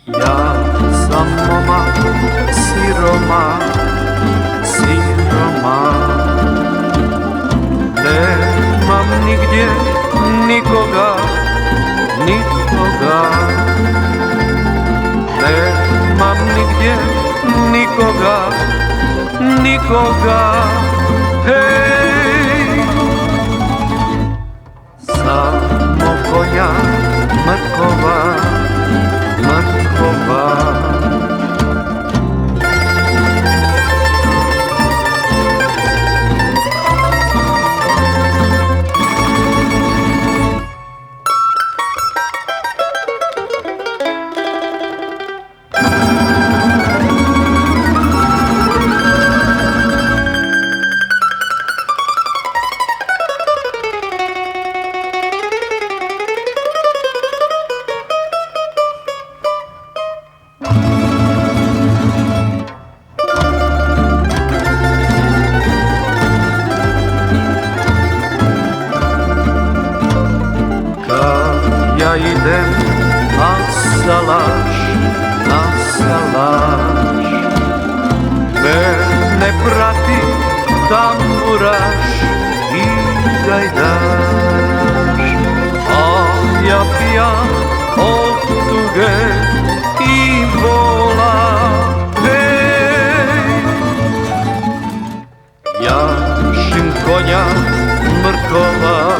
Ja sam momak siroma, nemam nigdje nikoga, nemam nigdje nikoga, hej. Samo konja mrkova, ja idem na salaš, mene prati tamburaš i gajdaš, a ja pijan od tuge i vola, hej. Jašim konja mrkova,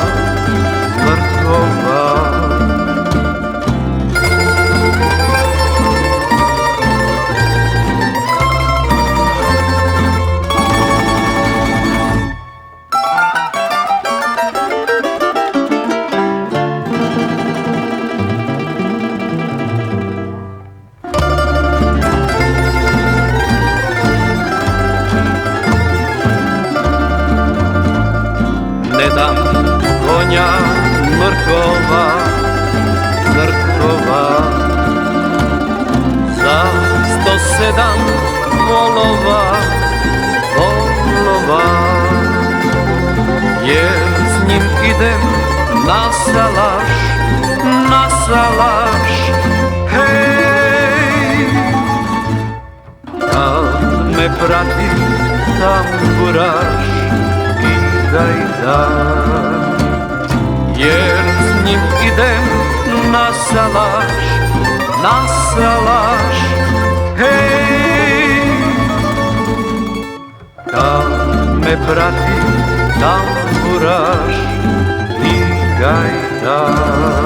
ne dam konja mrkova, za 107 volova, jer s njim idem na salaš, hej. Kad me prati tamburaš i gajdaš, jer s njim idem na salaš, hej. Kad me prati tamburaš i gajdaš.